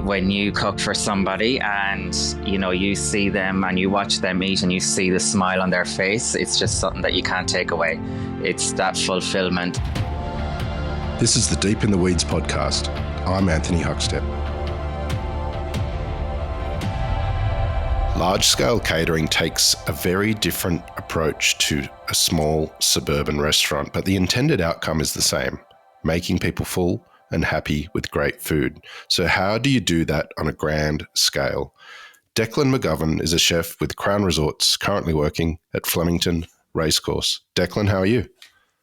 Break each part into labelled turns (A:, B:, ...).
A: When you cook for somebody and you see them and you watch them eat and you see the smile on their face, it's just something that you can't take away. It's that fulfillment.
B: This is the Deep in the Weeds podcast. I'm Anthony Huckstep. Large-scale catering takes a very different approach to a small suburban restaurant, but the intended outcome is the same: making people full and happy with great food. So how do you do that on a grand scale? Declan McGovern is a chef with Crown Resorts, currently working at Flemington Racecourse. Declan, how are you?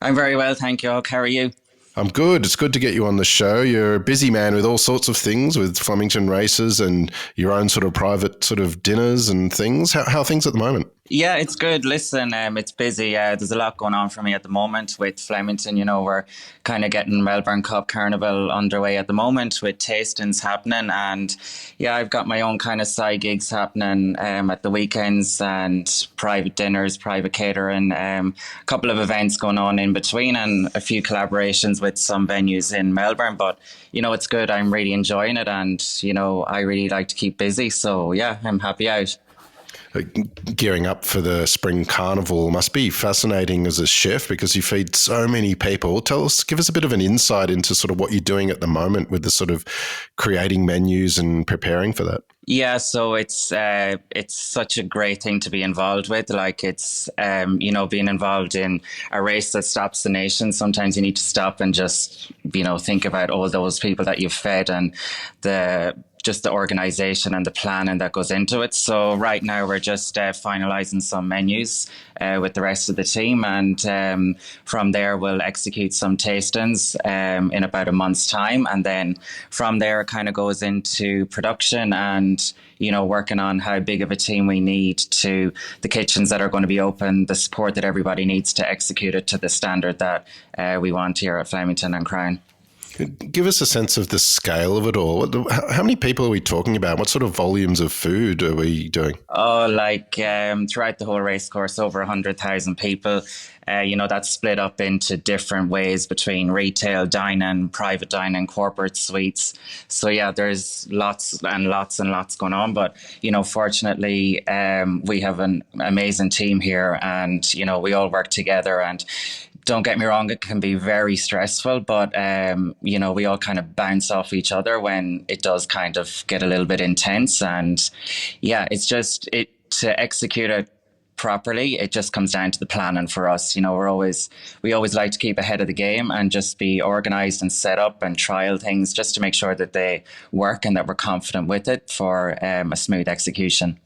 A: I'm very well, thank you. How are you?
B: I'm good. It's good to get you on the show. You're a busy man with all sorts of things, with Flemington races and your own sort of private sort of dinners and things. How are things at the moment?
A: Yeah, it's good. Listen, it's busy. There's a lot going on for me at the moment with Flemington. We're kind of getting Melbourne Cup Carnival underway at the moment with tastings happening. And yeah, I've got my own kind of side gigs happening at the weekends and private dinners, private catering, a couple of events going on in between and a few collaborations with some venues in Melbourne. But, it's good. I'm really enjoying it and, I really like to keep busy. So yeah, I'm happy out.
B: Gearing up for the spring carnival must be fascinating as a chef because you feed so many people. Give us a bit of an insight into sort of what you're doing at the moment with the sort of creating menus and preparing for that.
A: Yeah, so it's such a great thing to be involved with. Like it's being involved in a race that stops the nation. Sometimes you need to stop and just think about all those people that you've fed and the organisation and the planning that goes into it. So right now we're just finalising some menus with the rest of the team, and from there we'll execute some tastings in about a month's time, and then from there it kind of goes into production and working on how big of a team we need to the kitchens that are going to be open, the support that everybody needs to execute it to the standard that we want here at Flemington and Crown.
B: Give us a sense of the scale of it all. How many people are we talking about? What sort of volumes of food are we doing?
A: Oh, throughout the whole race course, over 100,000 people. That's split up into different ways between retail dining, private dining, corporate suites. So yeah, there's lots and lots and lots going on. But, fortunately, we have an amazing team here and, we all work together. And don't get me wrong, it can be very stressful, but, we all kind of bounce off each other when it does kind of get a little bit intense. And yeah, it's just to execute it properly, it just comes down to the planning for us. We always like to keep ahead of the game and just be organised and set up and trial things just to make sure that they work and that we're confident with it for a smooth execution.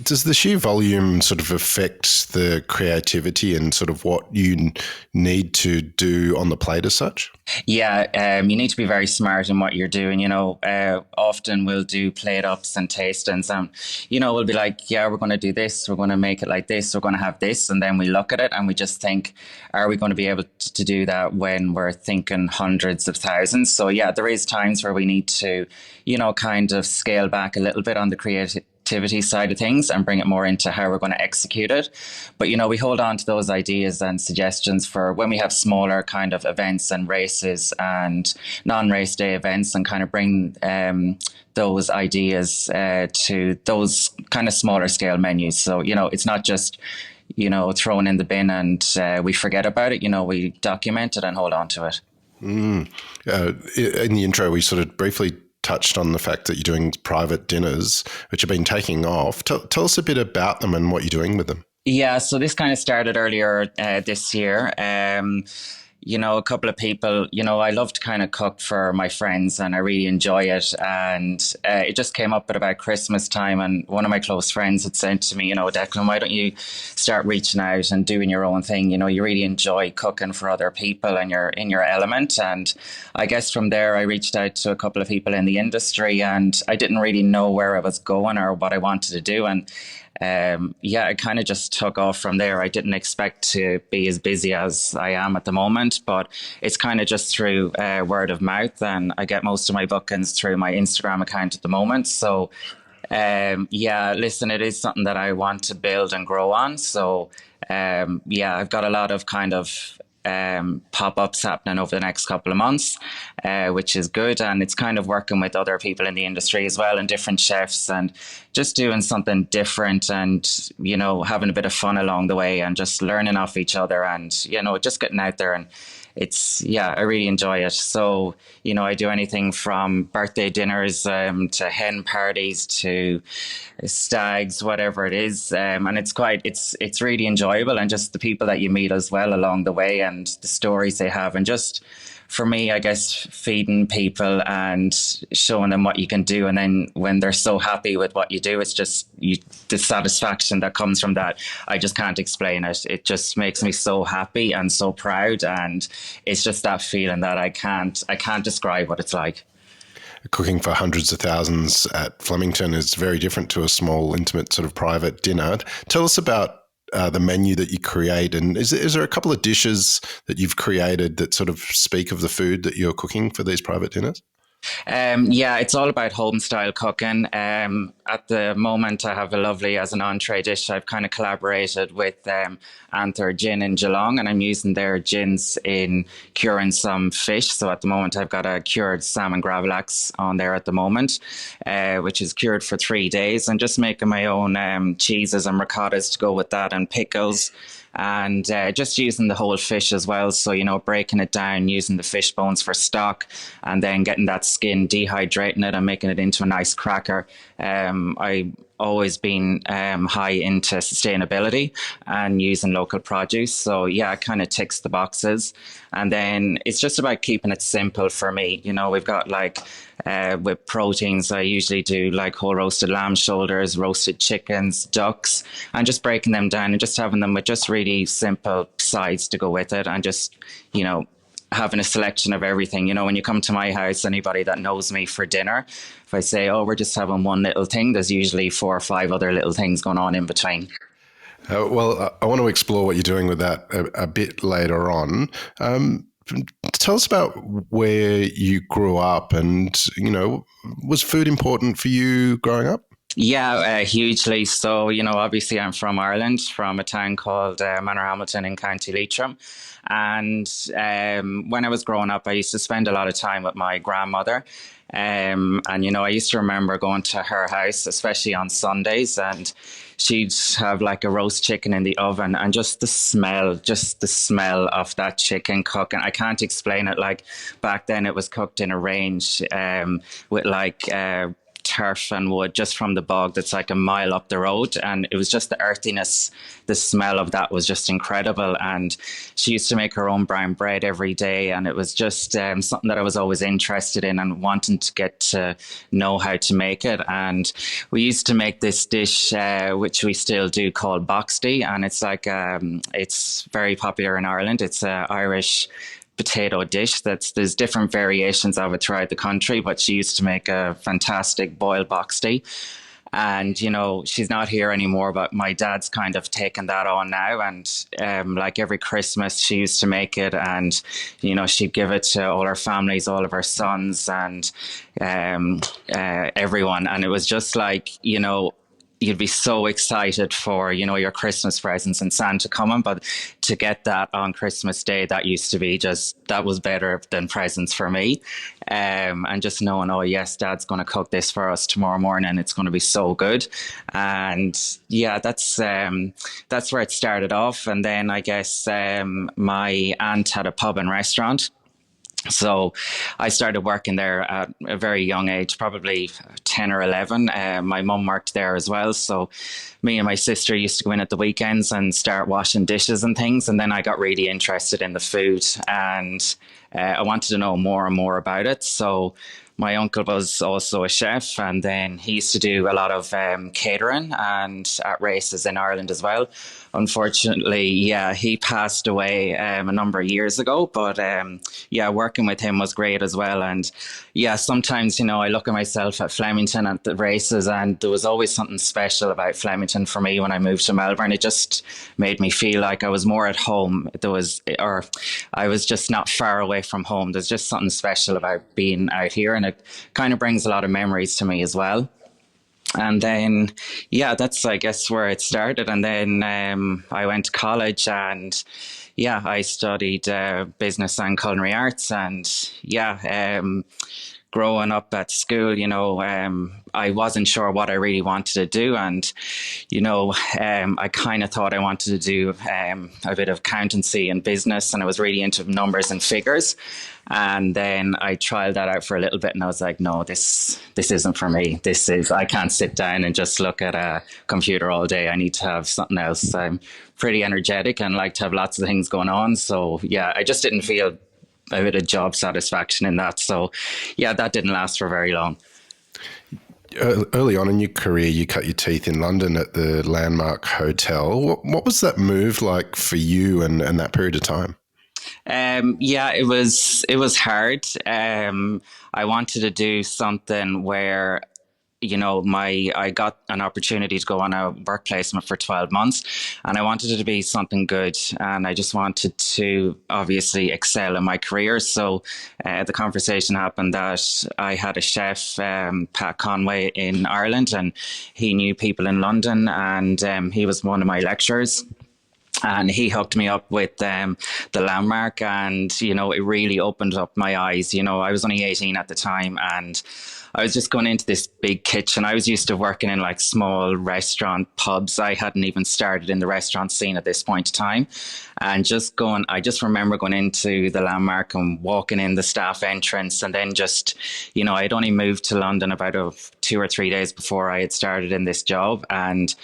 B: Does the sheer volume sort of affect the creativity and sort of what you need to do on the plate as such?
A: Yeah, you need to be very smart in what you're doing. Often we'll do plate ups and tastings and, we'll be like, yeah, we're going to do this. We're going to make it like this. We're going to have this. And then we look at it and we just think, are we going to be able to do that when we're thinking hundreds of thousands? So yeah, there is times where we need to, kind of scale back a little bit on the creativity side of things and bring it more into how we're going to execute it. But, we hold on to those ideas and suggestions for when we have smaller kind of events and races and non-race day events and kind of bring those ideas to those kind of smaller scale menus. So, it's not just, thrown in the bin and we forget about it. We document it and hold on to it.
B: In the intro, we sort of briefly touched on the fact that you're doing private dinners, which have been taking off. Tell us a bit about them and what you're doing with them.
A: Yeah, so this kind of started earlier this year. A couple of people, I love to kind of cook for my friends and I really enjoy it. And it just came up at about Christmas time. And one of my close friends had said to me, Declan, why don't you start reaching out and doing your own thing? You really enjoy cooking for other people and you're in your element. And I guess from there, I reached out to a couple of people in the industry and I didn't really know where I was going or what I wanted to do. And it kind of just took off from there. I didn't expect to be as busy as I am at the moment, but it's kind of just through word of mouth, and I get most of my bookings through my Instagram account at the moment. So listen, it is something that I want to build and grow on. So I've got a lot of kind of pop-ups happening over the next couple of months, which is good. And it's kind of working with other people in the industry as well and different chefs and just doing something different and, having a bit of fun along the way and just learning off each other and, just getting out there and I really enjoy it. So, I do anything from birthday dinners to hen parties to stags, whatever it is. And it's really enjoyable and just the people that you meet as well along the way and the stories they have and just, for me, I guess feeding people and showing them what you can do. And then when they're so happy with what you do, it's just the satisfaction that comes from that. I just can't explain it. It just makes me so happy and so proud. And it's just that feeling that I can't describe what it's like.
B: Cooking for hundreds of thousands at Flemington is very different to a small, intimate sort of private dinner. Tell us about the menu that you create, and is there a couple of dishes that you've created that sort of speak of the food that you're cooking for these private dinners?
A: It's all about home style cooking. At the moment, I have a lovely, as an entree dish, I've kind of collaborated with Anther Gin in Geelong, and I'm using their gins in curing some fish. So at the moment, I've got a cured salmon gravlax on there at the moment, which is cured for 3 days, and just making my own cheeses and ricottas to go with that and pickles. And just using the whole fish as well. So, breaking it down, using the fish bones for stock, and then getting that skin, dehydrating it and making it into a nice cracker. I always been high into sustainability and using local produce. So it kind of ticks the boxes. And then it's just about keeping it simple for me. We've got with proteins, I usually do like whole roasted lamb shoulders, roasted chickens, ducks, and just breaking them down and just having them with just really simple sides to go with it. And just, having a selection of everything. When you come to my house, anybody that knows me for dinner, if I say, oh, we're just having one little thing, there's usually 4 or 5 other little things going on in between.
B: I want to explore what you're doing with that a bit later on. Tell us about where you grew up and, was food important for you growing up?
A: Yeah, hugely. So, obviously I'm from Ireland, from a town called Manorhamilton in County Leitrim. And when I was growing up, I used to spend a lot of time with my grandmother. And, I used to remember going to her house, especially on Sundays, and she'd have like a roast chicken in the oven and just the smell of that chicken cooking. I can't explain it. Like back then it was cooked in a range with turf and wood just from the bog that's like a mile up the road, and it was just the earthiness, the smell of that was just incredible. And she used to make her own brown bread every day, and it was just something that I was always interested in and wanting to get to know how to make it. And we used to make this dish which we still do, called boxty, and it's it's very popular in Ireland. It's an Irish potato dish there's different variations of it throughout the country, but she used to make a fantastic boiled boxty. And she's not here anymore, but my dad's kind of taken that on now, and like every Christmas she used to make it, and she'd give it to all her families, all of her sons, and everyone. And it was just like, you'd be so excited for, your Christmas presents and Santa coming, but to get that on Christmas Day, that used to be that was better than presents for me. And just knowing, oh yes, Dad's going to cook this for us tomorrow morning. It's going to be so good. And that's where it started off. And then I guess my aunt had a pub and restaurant. So I started working there at a very young age, probably 10 or 11. My mum worked there as well. So me and my sister used to go in at the weekends and start washing dishes and things. And then I got really interested in the food, and I wanted to know more and more about it. So my uncle was also a chef, and then he used to do a lot of catering and at races in Ireland as well. Unfortunately, he passed away a number of years ago, but working with him was great as well. And sometimes, I look at myself at Flemington at the races, and there was always something special about Flemington for me when I moved to Melbourne. It just made me feel like I was more at home. I was just not far away from home. There's just something special about being out here, and it kind of brings a lot of memories to me as well. And then, that's, I guess, where it started. And then I went to college, and Yeah, I studied business and culinary arts, and yeah, growing up at school, I wasn't sure what I really wanted to do, and I kind of thought I wanted to do a bit of accountancy and business, and I was really into numbers and figures. And then I tried that out for a little bit, and I was like, no, this isn't for me. I can't sit down and just look at a computer all day. I need to have something else. I'm pretty energetic and like to have lots of things going on. So yeah, I just didn't feel a bit of job satisfaction in that. So yeah, that didn't last for very long.
B: Early on in your career, you cut your teeth in London at the Landmark Hotel. What was that move like for you and that period of time?
A: Yeah, it was hard. I wanted to do something where my I got an opportunity to go on a work placement for 12 months, and I wanted it to be something good, and I just wanted to obviously excel in my career. So the conversation happened that I had a chef, Pat Conway, in Ireland, and he knew people in London, and he was one of my lecturers, and he hooked me up with the Landmark, and it really opened up my eyes. I was only 18 at the time, and I was just going into this big kitchen. I was used to working in like small restaurant pubs. I hadn't even started in the restaurant scene at this point in time. And I just remember going into the Landmark and walking in the staff entrance, and then just, I'd only moved to London about 2 or 3 days before I had started in this job. And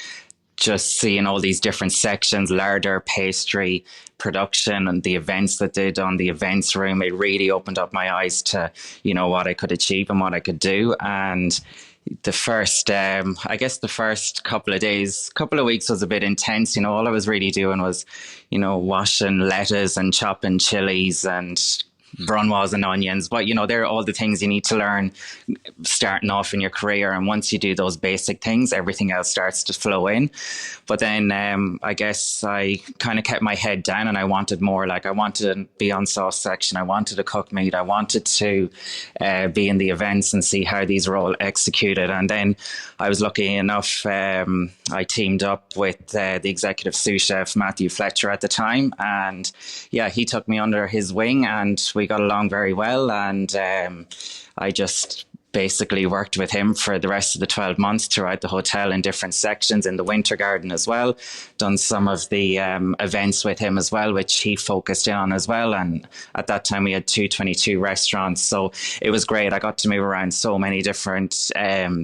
A: just seeing all these different sections, larder, pastry, production, and the events that did on the events room, it really opened up my eyes to, what I could achieve and what I could do. And I guess the first couple of days, couple of weeks was a bit intense. All I was really doing was, washing lettuce and chopping chilies and brunoise and onions. But, they're all the things you need to learn starting off in your career. And once you do those basic things, everything else starts to flow in. But then I guess I kind of kept my head down, and I wanted more. Like, I wanted to be on sauce section. I wanted to cook meat. I wanted to be in the events and see how these were all executed. And then I was lucky enough, I teamed up with the executive sous chef, Matthew Fletcher, at the time. And yeah, he took me under his wing, and we got along very well. And I just basically worked with him for the rest of the 12 months throughout the hotel in different sections, in the winter garden as well. Done some of the events with him as well, which he focused in on as well. And at that time we had 222 restaurants. So it was great. I got to move around so many different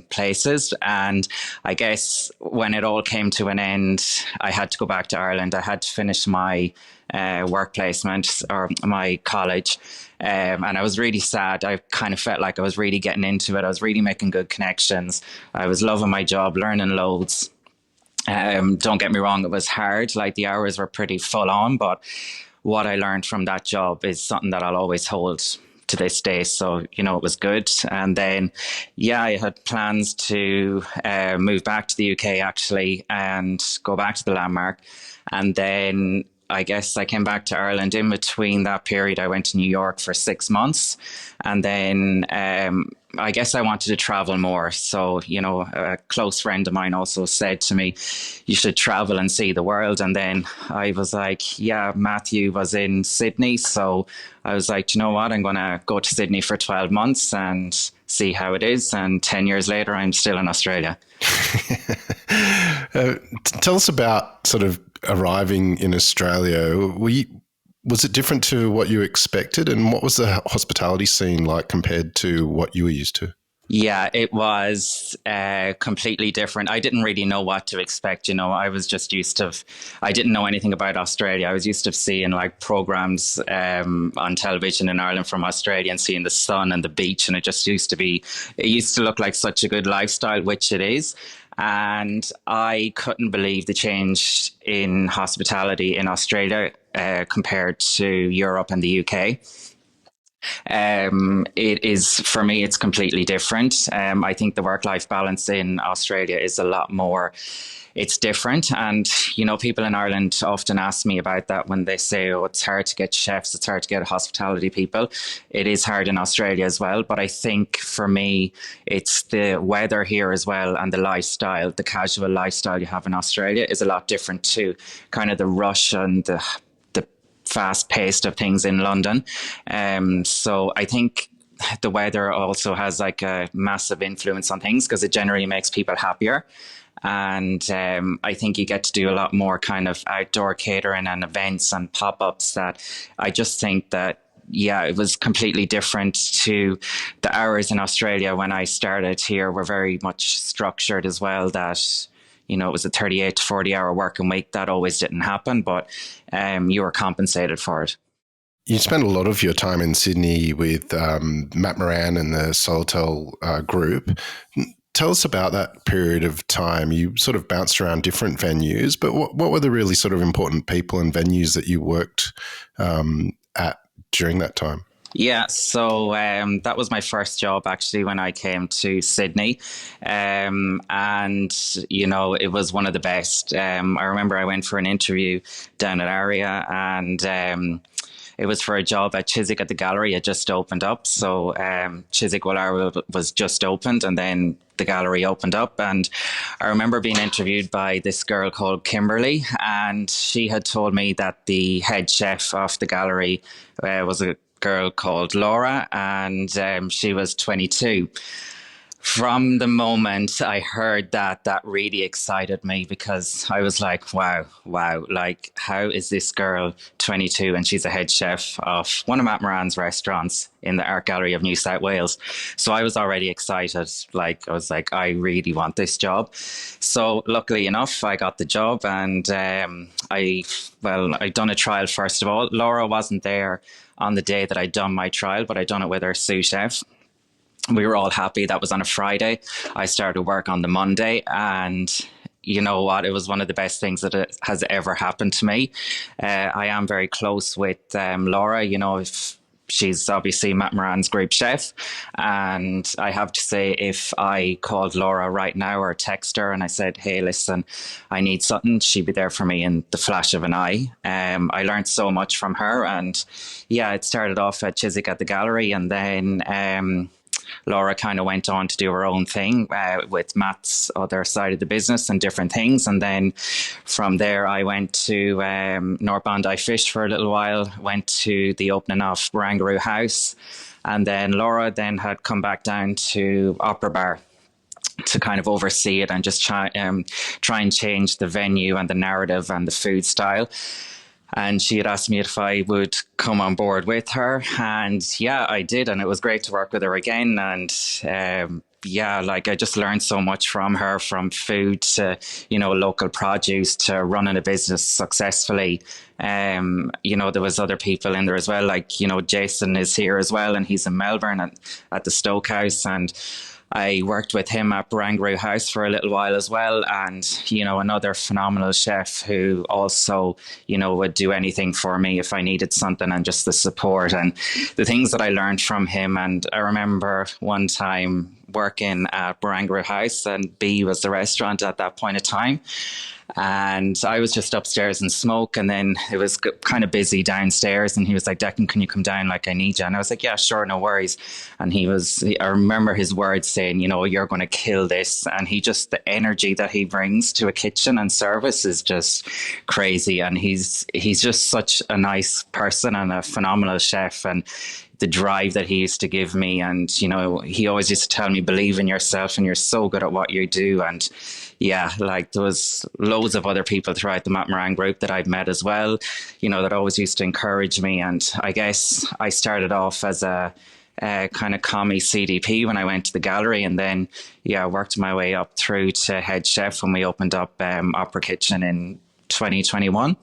A: places. And I guess when it all came to an end, I had to go back to Ireland. I had to finish my work placement or my college. And I was really sad. I kind of felt like I was really getting into it. I was really making good connections. I was loving my job, learning loads. Don't get me wrong, it was hard. Like, the hours were pretty full on, but what I learned from that job is something that I'll always hold to this day. So, it was good. And then, yeah, I had plans to move back to the UK actually and go back to the Landmark. And then I guess I came back to Ireland. In between that period, I went to New York for 6 months. And then I guess I wanted to travel more. So, a close friend of mine also said to me, you should travel and see the world. And then I was like, yeah, Matthew was in Sydney. So I was like, you know what? I'm going to go to Sydney for 12 months and see how it is. And 10 years later, I'm still in Australia.
B: Tell us about sort of arriving in Australia. Was it different to what you expected, and what was the hospitality scene like compared to what you were used to?
A: Yeah, it was completely different. I didn't really know what to expect. I was just I didn't know anything about Australia. I was used to seeing like programs on television in Ireland from Australia and seeing the sun and the beach. And it used to look like such a good lifestyle, which it is. And I couldn't believe the change in hospitality in Australia compared to Europe and the UK. It is, for me, it's completely different. I think the work-life balance in Australia is a lot more, it's different. And, people in Ireland often ask me about that when they say, oh, it's hard to get chefs, it's hard to get hospitality people. It is hard in Australia as well. But I think for me, it's the weather here as well, and the lifestyle, the casual lifestyle you have in Australia is a lot different to kind of the rush and the fast paced of things in London. So I think the weather also has like a massive influence on things because it generally makes people happier. And I think you get to do a lot more kind of outdoor catering and events and pop ups that I just think that, yeah, it was completely different to the hours in Australia when I started here were very much structured as well. That, you know, it was a 38 to 40 hour working week. That always didn't happen, but you were compensated for it.
B: You spent a lot of your time in Sydney with Matt Moran and the Soletel group. Tell us about that period of time. You sort of bounced around different venues, but what were the really sort of important people and venues that you worked at during that time?
A: Yeah, so that was my first job actually when I came to Sydney. And, you know, it was one of the best. I remember I went for an interview down at Aria and it was for a job at Chiswick at the Gallery. It just opened up. So Chiswick was just opened and then the gallery opened up. And I remember being interviewed by this girl called Kimberly. And she had told me that the head chef of the gallery was a girl called Laura and she was 22. From the moment I heard that, that really excited me because I was like, wow, like how is this girl 22 and she's a head chef of one of Matt Moran's restaurants in the Art Gallery of New South Wales. So I was already excited. Like, I was like, I really want this job. So luckily enough, I got the job and I'd done a trial first of all. Laura wasn't there on the day that I'd done my trial, but I'd done it with her sous chef. We were all happy. That was on a Friday. I started work on the Monday and you know what? It was one of the best things that has ever happened to me. I am very close with Laura. You know, if she's obviously Matt Moran's group chef. And I have to say, if I called Laura right now or text her and I said, hey, listen, I need something, she'd be there for me in the flash of an eye. I learned so much from her. And yeah, it started off at Chiswick at the Gallery and then Laura kind of went on to do her own thing with Matt's other side of the business and different things. And then from there, I went to North Bondi Fish for a little while, went to the opening of Barangaroo House. And then Laura then had come back down to Opera Bar to kind of oversee it and just try and change the venue and the narrative and the food style. And she had asked me if I would come on board with her. And yeah, I did. And it was great to work with her again. And yeah, like I just learned so much from her, from food to, you know, local produce to running a business successfully. You know, there was other people in there as well. Like, you know, Jason is here as well. And he's in Melbourne at the Stoke House. And I worked with him at Barangaroo House for a little while as well. And, you know, another phenomenal chef who also, you know, would do anything for me if I needed something and just the support and the things that I learned from him. And I remember one time working at Barangaroo House and B was the restaurant at that point of time. And I was just upstairs in smoke and then it was kind of busy downstairs and he was like, Declan, can you come down? Like, I need you. And I was like, yeah, sure, no worries. And I remember his words saying, you know, you're going to kill this. And the energy that he brings to a kitchen and service is just crazy. And he's just such a nice person and a phenomenal chef. And the drive that he used to give me. And, you know, he always used to tell me, believe in yourself and you're so good at what you do. And yeah, like there was loads of other people throughout the Matt Moran group that I've met as well, you know, that always used to encourage me. And I guess I started off as a kind of commie CDP when I went to the gallery and then, yeah, worked my way up through to head chef when we opened up Opera Kitchen in 2021.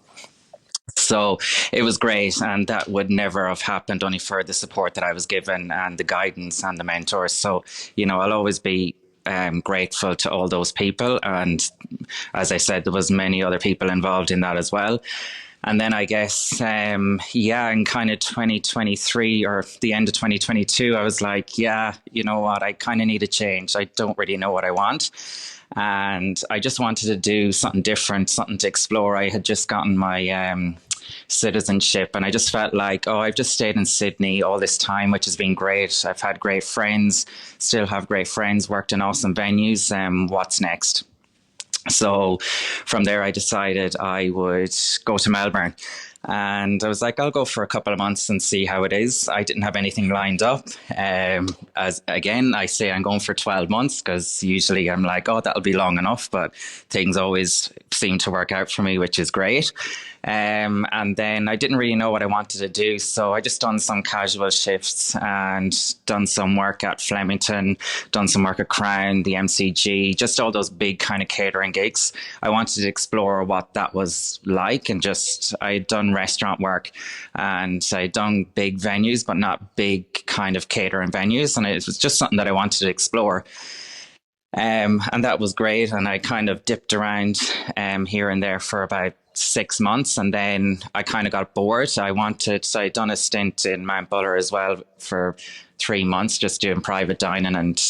A: So it was great, and that would never have happened only for the support that I was given and the guidance and the mentors. So, you know, I'll always be grateful to all those people. And as I said, there was many other people involved in that as well. And then I guess, in kind of 2023 or the end of 2022, I was like, yeah, you know what, I kind of need a change. I don't really know what I want. And I just wanted to do something different, something to explore. I had just gotten my citizenship and I just felt like, I've just stayed in Sydney all this time, which has been great. I've had great friends, still have great friends, worked in awesome venues. What's next? So from there, I decided I would go to Melbourne. And I was like, I'll go for a couple of months and see how it is. I didn't have anything lined up. As again, I say I'm going for 12 months because usually I'm like, oh, that'll be long enough. But things always seem to work out for me, which is great. And then I didn't really know what I wanted to do. So I just done some casual shifts and done some work at Flemington, done some work at Crown, the MCG, just all those big kind of catering gigs. I wanted to explore what that was like, and just I'd done restaurant work and I'd done big venues, but not big kind of catering venues. And it was just something that I wanted to explore. And that was great. And I kind of dipped around here and there for about 6 months. And then I kind of got bored. So I'd done a stint in Mount Buller as well for 3 months, just doing private dining and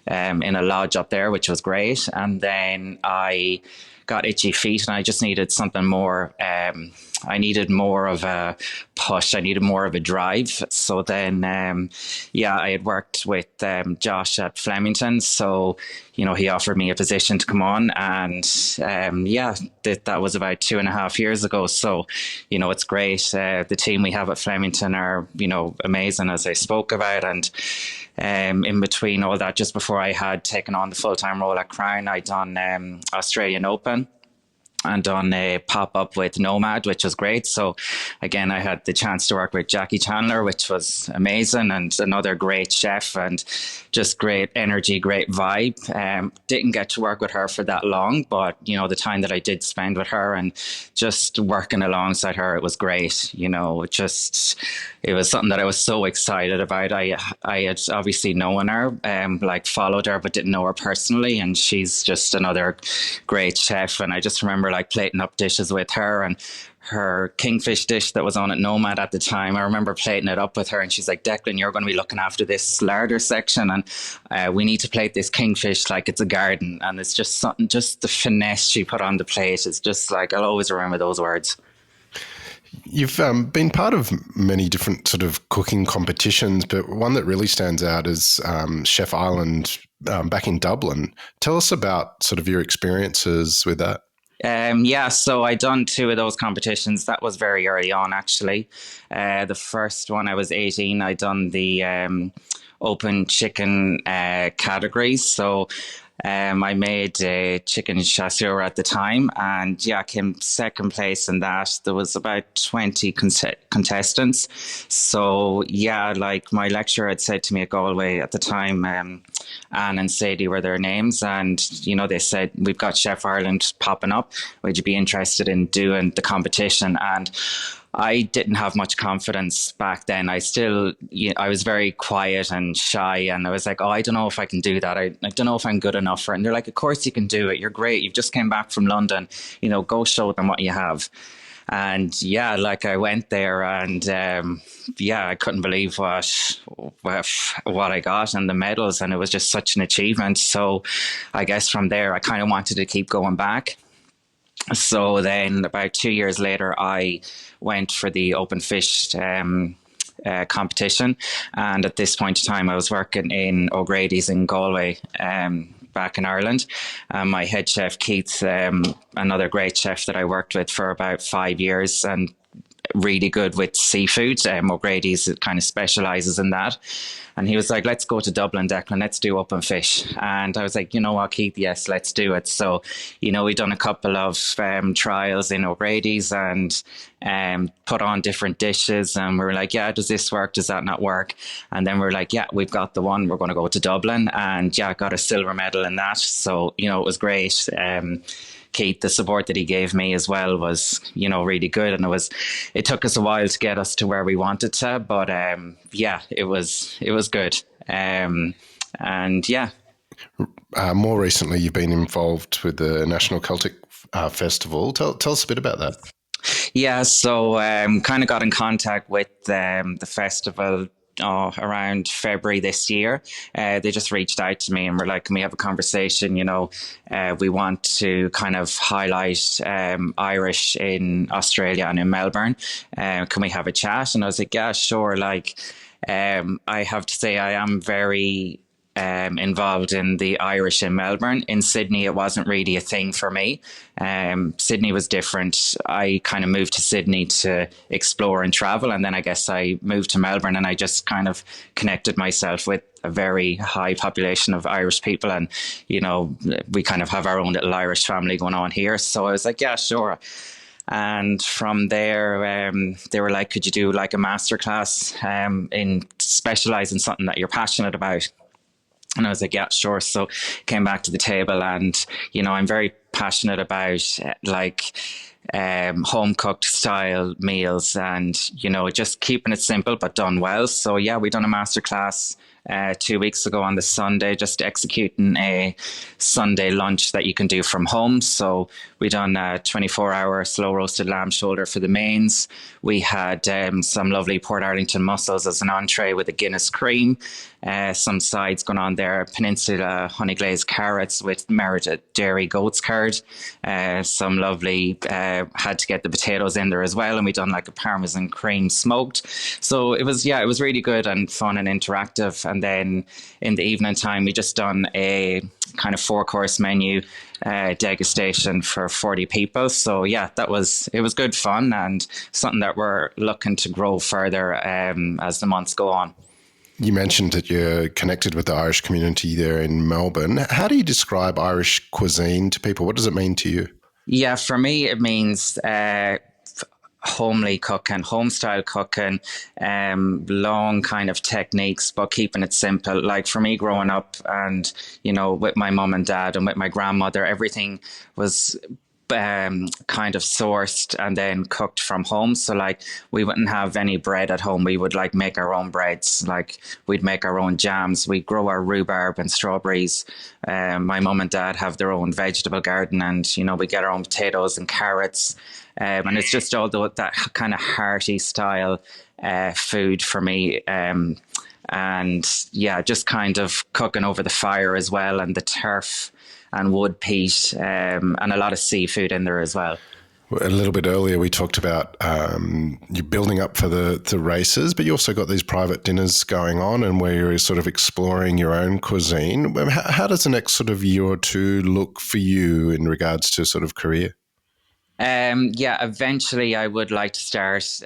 A: in a lodge up there, which was great. And then I got itchy feet and I just needed something more. I needed more of a push. I needed more of a drive. So then, I had worked with Josh at Flemington. So, he offered me a position to come on. And that was about 2.5 years ago. So, it's great. The team we have at Flemington are, amazing, as I spoke about. And in between all that, just before I had taken on the full-time role at Crown, I'd done Australian Open and done a pop-up with Nomad, which was great. So again, I had the chance to work with Jackie Chandler, which was amazing, and another great chef, and just great energy, great vibe. Didn't get to work with her for that long, but the time that I did spend with her and just working alongside her, it was great. It was something that I was so excited about. I had obviously known her, followed her, but didn't know her personally, and she's just another great chef. And I just remember plating up dishes with her, and her kingfish dish that was on at Nomad at the time. I remember plating it up with her, and she's like, Declan, you're going to be looking after this larder section, and we need to plate this kingfish like it's a garden. And it's just something, just the finesse she put on the plate. It's just I'll always remember those words.
B: You've been part of many different sort of cooking competitions, but one that really stands out is Chef Island back in Dublin. Tell us about sort of your experiences with that.
A: So I done 2 of those competitions. That was very early on, actually. The first one, I was 18. I done the open chicken categories. So I made chicken chasseur at the time, and came second place in that. There was about 20 contestants. So my lecturer had said to me at Galway at the time, Anne and Sadie were their names, and they said, we've got Chef Ireland popping up, would you be interested in doing the competition? And I didn't have much confidence back then. I was very quiet and shy, and I was like, oh, I don't know if I can do that. I don't know if I'm good enough for it. And they're like, of course you can do it. You're great. You've just came back from London. Go show them what you have. And I went there, and I couldn't believe what I got and the medals, and it was just such an achievement. So I guess from there, I kind of wanted to keep going back. So then about 2 years later, I went for the open fish competition. And at this point in time, I was working in O'Grady's in Galway, back in Ireland. My head chef, Keith, another great chef that I worked with for about 5 years, and really good with seafood. O'Grady's kind of specialises in that. And he was like, let's go to Dublin, Declan, let's do open fish. And I was like, you know what, Keith, yes, let's do it. So, we've done a couple of trials in O'Grady's and put on different dishes. And we were like, does this work? Does that not work? And then we were like, we've got the one. We're going to go to Dublin. And got a silver medal in that. So, it was great. Keith, the support that he gave me as well was, really good. And it took us a while to get us to where we wanted to, but it was good. More
B: recently, you've been involved with the National Celtic Festival. Tell us a bit about that.
A: So kind of got in contact with the festival around February this year. They just reached out to me and were like, can we have a conversation? We want to kind of highlight Irish in Australia and in Melbourne. Can we have a chat? And I was like, yeah, sure. I have to say I am very involved in the Irish in Melbourne. In Sydney, it wasn't really a thing for me. Sydney was different. I kind of moved to Sydney to explore and travel, and then I guess I moved to Melbourne, and I just kind of connected myself with a very high population of Irish people, and we kind of have our own little Irish family going on here. So I was like, yeah, sure. And from there, they were like, could you do like a masterclass in specialize in something that you're passionate about? And I was like, yeah, sure. So came back to the table, and, I'm very passionate about home cooked style meals, and, just keeping it simple, but done well. So yeah, we done a masterclass 2 weeks ago on the Sunday, just executing a Sunday lunch that you can do from home. So we done a 24-hour slow roasted lamb shoulder for the mains. We had some lovely Port Arlington mussels as an entree with a Guinness cream. Some sides going on there, Peninsula honey glazed carrots with Merida dairy goat's curd. Some lovely, had to get the potatoes in there as well. And we done like a Parmesan cream smoked. So it was really good and fun and interactive. And then in the evening time, we just done a kind of 4-course menu degustation for 40 people. So yeah, it was good fun, and something that we're looking to grow further as the months go on.
B: You mentioned that you're connected with the Irish community there in Melbourne. How do you describe Irish cuisine to people? What does it mean to you?
A: Yeah, for me, it means homely cooking, home style cooking, long kind of techniques, but keeping it simple. Like for me growing up, and, with my mum and dad and with my grandmother, everything was kind of sourced and then cooked from home. So like we wouldn't have any bread at home. We would like make our own breads. Like we'd make our own jams. We grow our rhubarb and strawberries. My mum and dad have their own vegetable garden, and we get our own potatoes and carrots. And it's just all that kind of hearty style food for me. And yeah, just kind of cooking over the fire as well, and the turf and wood peat, and a lot of seafood in there as well.
B: A little bit earlier, we talked about you building up for the races, but you also got these private dinners going on, and where you're sort of exploring your own cuisine. How does the next sort of year or two look for you in regards to sort of career?
A: Eventually I would like to start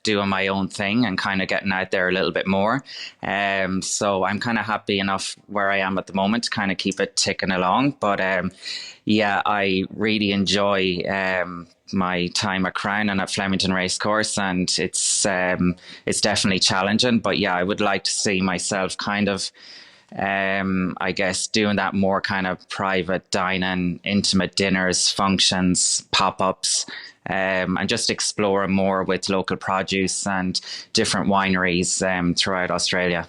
A: doing my own thing and kind of getting out there a little bit more. So I'm kind of happy enough where I am at the moment to kind of keep it ticking along. But I really enjoy my time at Crown and at Flemington Racecourse, and it's definitely challenging. But yeah, I would like to see myself kind of I guess doing that more kind of private dining, intimate dinners, functions, pop-ups, and just exploring more with local produce and different wineries throughout Australia.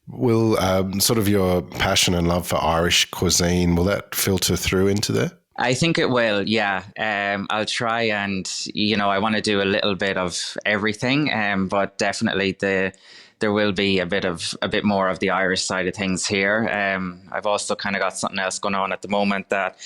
B: Will sort of your passion and love for Irish cuisine, will that filter through into there?
A: I think it will, yeah. I'll try, and I want to do a little bit of everything, but definitely there will be a bit more of the Irish side of things here. I've also kind of got something else going on at the moment that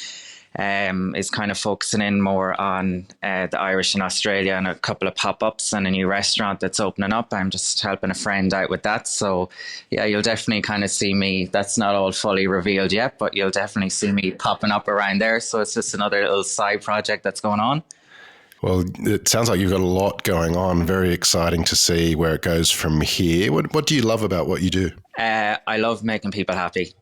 A: is kind of focusing in more on the Irish in Australia, and a couple of pop-ups and a new restaurant that's opening up. I'm just helping a friend out with that. So yeah, you'll definitely kind of see me. That's not all fully revealed yet, but you'll definitely see me popping up around there. So it's just another little side project that's going on.
B: Well, it sounds like you've got a lot going on. Very exciting to see where it goes from here. What do you love about what you do?
A: I love making people happy.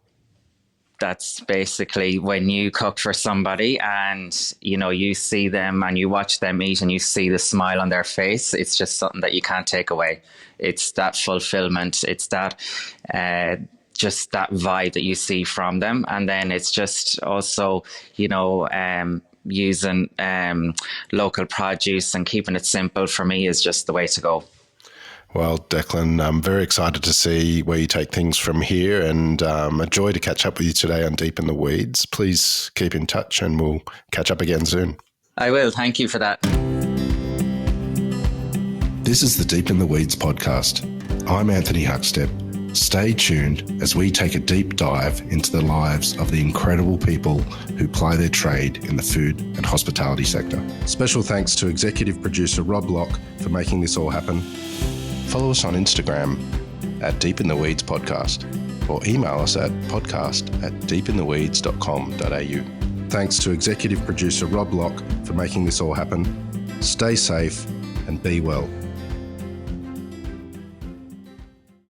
A: That's basically when you cook for somebody and, you see them and you watch them eat and you see the smile on their face. It's just something that you can't take away. It's that fulfillment. It's that just that vibe that you see from them. And then it's just also, using local produce and keeping it simple for me is just the way to go.
B: Well, Declan, I'm very excited to see where you take things from here, and a joy to catch up with you today on Deep in the Weeds. Please keep in touch and we'll catch up again soon.
A: I will. Thank you for that.
B: This is the Deep in the Weeds podcast. I'm Anthony Huckstep. Stay tuned as we take a deep dive into the lives of the incredible people who ply their trade in the food and hospitality sector. Special thanks to executive producer Rob Locke for making this all happen. Follow us on Instagram at Deep in the Weeds Podcast, or email us at podcast@deepintheweeds.com.au. Thanks to executive producer Rob Locke for making this all happen. Stay safe and be well.